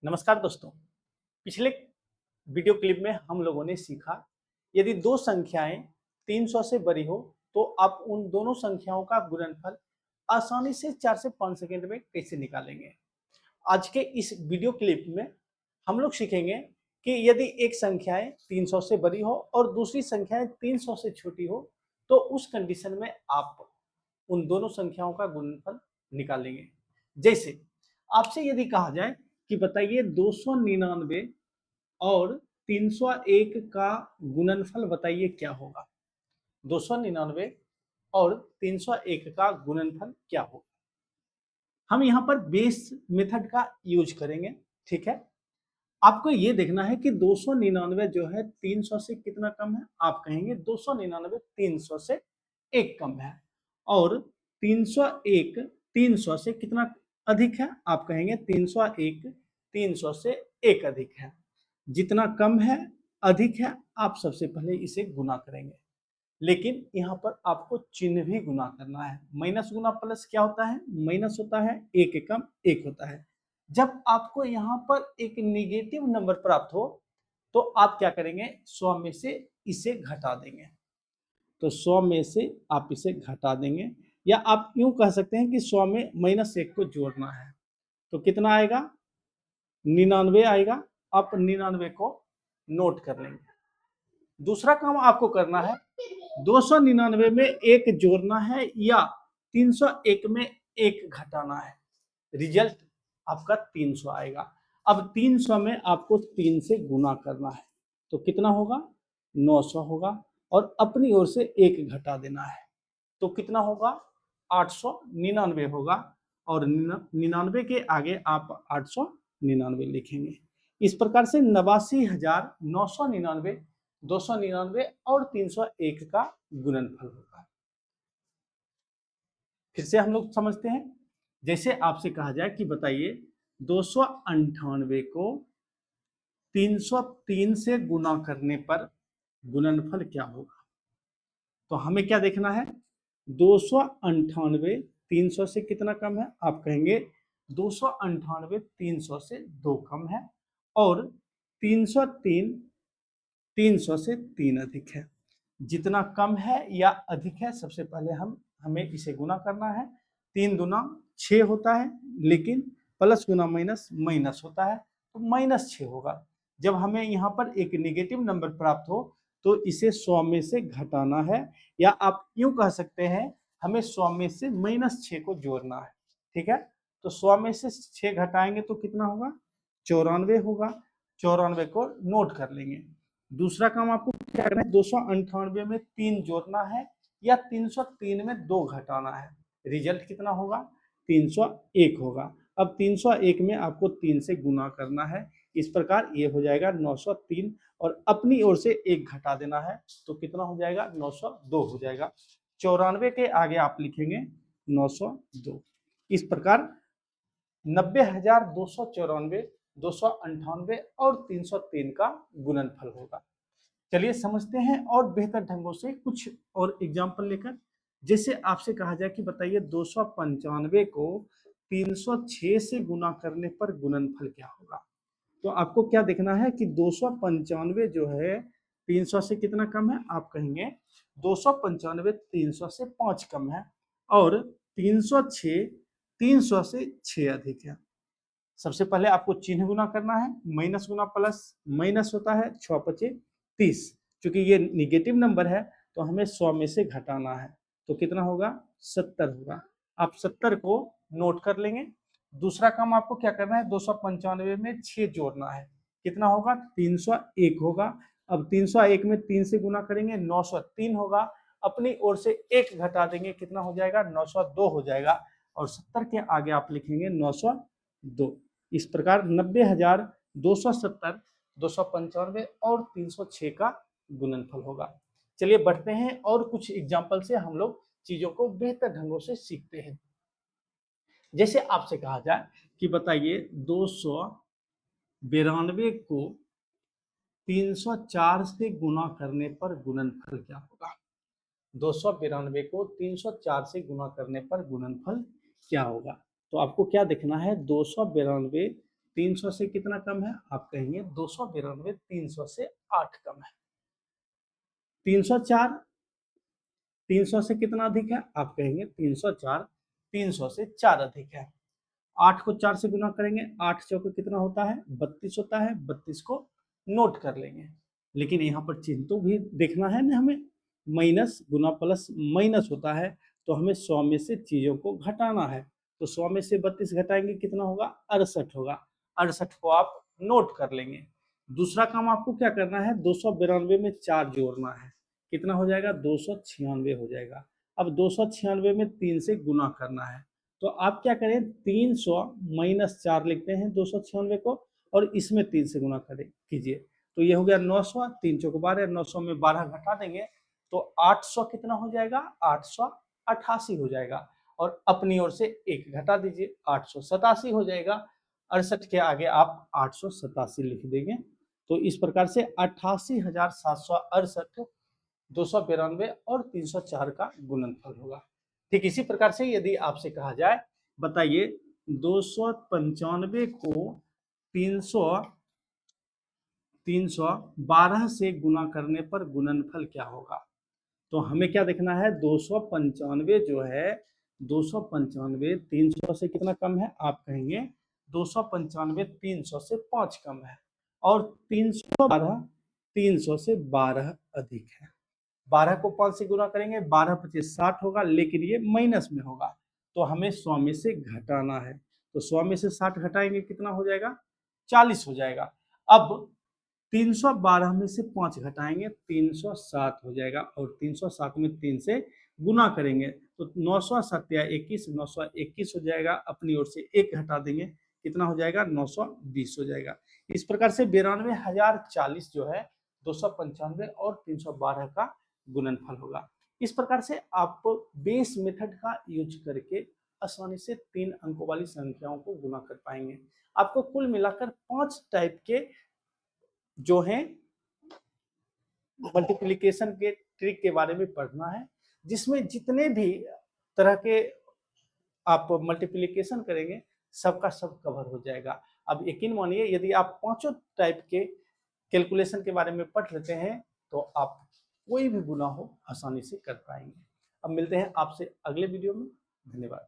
नमस्कार दोस्तों। पिछले वीडियो क्लिप में हम लोगों ने सीखा यदि दो संख्याएं 300 से बड़ी हो तो आप उन दोनों संख्याओं का गुणनफल आसानी से 4 से 5 सेकंड में कैसे निकालेंगे। आज के इस वीडियो क्लिप में हम लोग सीखेंगे कि यदि एक संख्याएं 300 से बड़ी हो और दूसरी संख्याएं 300 से छोटी हो तो उस कंडीशन में आप उन दोनों संख्याओं का गुणनफल निकालेंगे। जैसे आपसे यदि कहा जाए कि बताइए 299 और 301 का गुणनफल बताइए क्या होगा। 299 और 301 का गुणनफल क्या होगा। हम यहाँ पर बेस मेथड का यूज करेंगे। ठीक है, आपको ये देखना है कि 299 जो है 300 से कितना कम है। आप कहेंगे 299 300 से 1 कम है और 301 300 से कितना अधिक है। आप कहेंगे 301 300 से 1 अधिक है। जितना कम है अधिक है आप सबसे पहले इसे गुना करेंगे, लेकिन यहाँ पर आपको चिन्ह भी गुना करना है। माइनस गुना प्लस क्या होता है? माइनस होता है, एक एकम एक होता है। जब आपको यहाँ पर एक निगेटिव नंबर प्राप्त हो तो आप क्या करेंगे? 100 में से इसे घटा देंगे। तो 100 में से आप इसे घटा देंगे, या आप यूं कह सकते हैं कि 100 में -1 को जोड़ना है। तो कितना आएगा? 99 आएगा। आप 99 को नोट कर लेंगे। दूसरा काम आपको करना है, 299 में 1 जोड़ना है या 301 में 1 घटाना है। रिजल्ट आपका 300 आएगा। अब 300 में आपको 3 से गुना करना है तो कितना होगा? 900 होगा और अपनी ओर से 1 घटा देना है तो कितना होगा? 899 होगा और 99 के आगे आप 899 लिखेंगे। इस प्रकार से 89,999, 299 और 301 का गुणनफल होगा। फिर से हम लोग समझते हैं। जैसे आपसे कहा जाए कि बताइए 298 को 303 से गुना करने पर गुणनफल क्या होगा। तो हमें क्या देखना है? 298 300 से कितना कम है। आप कहेंगे 298 300 से 2 कम है और 303 300 से 3 अधिक है। जितना कम है या अधिक है सबसे पहले हमें इसे गुना करना है। 3 दूना 6 होता है, लेकिन प्लस गुना माइनस माइनस होता है तो -6 होगा। जब हमें यहाँ पर एक नेगेटिव नंबर प्राप्त हो तो इसे 100 में से घटाना है, या आप यूं कह सकते हैं हमें 100 में से -6 को जोड़ना है। ठीक है, तो 100 में से 6 घटाएंगे तो कितना होगा? 94 होगा। 94 को नोट कर लेंगे। दूसरा काम आपको क्या करना है? 298 में 3 जोड़ना है या 303 में 2 घटाना है। रिजल्ट कितना होगा? 301 होगा। अब 301 में आपको 3 से गुना करना है। इस प्रकार ये हो जाएगा 903 और अपनी ओर से 1 घटा देना है तो कितना हो जाएगा? 902 हो जाएगा। 94 के आगे आप लिखेंगे 902। इस प्रकार 90,294, 298 और 303 का गुणनफल होगा। चलिए समझते हैं और बेहतर ढंगों से कुछ और एग्जाम्पल लेकर। जैसे आपसे कहा जाए कि बताइए 295 को 306 से गुना करने पर गुणनफल क्या होगा। तो आपको क्या देखना है कि 295 जो है 300 से कितना कम है। आप कहेंगे 295 300 से 5 कम है और 306 300 से 6 अधिक है। सबसे पहले आपको चिन्ह गुना करना है। माइनस गुना प्लस माइनस होता है, 6 पचे 30। चूंकि ये निगेटिव नंबर है तो हमें 100 में से घटाना है तो कितना होगा? 70 होगा। आप 70 को नोट कर लेंगे। दूसरा काम आपको क्या करना है? 295 में 6 जोड़ना है। कितना होगा? 301 होगा। अब 301 में 3 से गुना करेंगे 903 होगा। अपनी ओर से 1 घटा देंगे, कितना हो जाएगा? 902 हो जाएगा और 70 के आगे आप लिखेंगे 902। इस प्रकार 90,270, 295 और 306 का गुणनफल होगा। चलिए बढ़ते हैं और कुछ एग्जाम्पल से हम लोग चीजों को बेहतर ढंगों से सीखते हैं। जैसे आपसे कहा जाए कि बताइए 292 को 304 से गुना करने पर गुणनफल क्या होगा। 292 को 304 से गुना करने पर गुणनफल क्या होगा। तो आपको क्या देखना है? 292 300 से कितना कम है? आप कहेंगे 292 300 से 8 कम है। 304 300 से कितना अधिक है? आप कहेंगे 304 300 से 4 अधिक है। 8 को 4 से गुना करेंगे, 8 चौके कितना होता है? 32 होता है। 32 को नोट कर लेंगे, लेकिन यहाँ पर चिन्ह तो भी देखना है ना हमें। माइनस गुना प्लस माइनस होता है, तो हमें 100 में से चीजों को घटाना है। तो 100 में से 32 घटाएंगे, कितना होगा? 68 होगा। 68 को आप नोट कर लेंगे। दूसरा काम आपको क्या करना है? 292 में 4 जोड़ना है। कितना हो जाएगा? 296 हो जाएगा। अब 296 में 3 से गुना करना है, तो आप क्या करें? 300 माइनस 4 लिखते हैं 296 को, और इसमें 3 से गुना करें कीजिए, तो ये हो गया 900। 3 चौक 12, 900 में 12 घटा देंगे तो 800 कितना हो जाएगा? 888 हो जाएगा। और अपनी ओर से 1 घटा दीजिए, 887 हो जाएगा। 68 के आगे आप 887 लिख देंगे। तो इस प्रकार से 88,768 292 और 304 का गुणनफल होगा। ठीक इसी प्रकार से यदि आपसे कहा जाए, बताइए 295 को 312 से गुना करने पर गुणनफल क्या होगा? तो हमें क्या देखना है? 295 जो है, 295 300 से कितना कम है? आप कहेंगे 295 300 से 5 कम है, और 312 300 से 12 अधिक है। 12 को 5 से गुना करेंगे, 12 25 60 होगा, लेकिन ये माइनस में होगा, तो हमें 100 में से घटाना है। तो 100 में से 60 घटाएंगे, कितना हो जाएगा? 40 हो जाएगा। अब 312 में से 5 घटाएंगे, 307 हो जाएगा, और 307 में 3 से गुना करेंगे तो 921 921 हो जाएगा। अपनी ओर से 1 घटा देंगे, कितना हो जाएगा? 920 हो जाएगा। इस प्रकार से 92,040 जो है 295 और 312 का गुणनफल होगा। इस प्रकार से आप बेस मेथड का यूज करके आसानी से 3 अंकों वाली संख्याओं को गुना कर पाएंगे। आपको कुल मिलाकर 5 टाइप के जो है मल्टीप्लिकेशन के ट्रिक के बारे में पढ़ना है, जिसमें जितने भी तरह के आप मल्टीप्लिकेशन करेंगे सबका सब कवर हो जाएगा। अब यकीन मानिए, यदि आप 5 टाइप के कैलकुलेशन के बारे में पढ़ लेते हैं तो आप कोई भी गुना हो आसानी से कर पाएंगे। अब मिलते हैं आपसे अगले वीडियो में। धन्यवाद।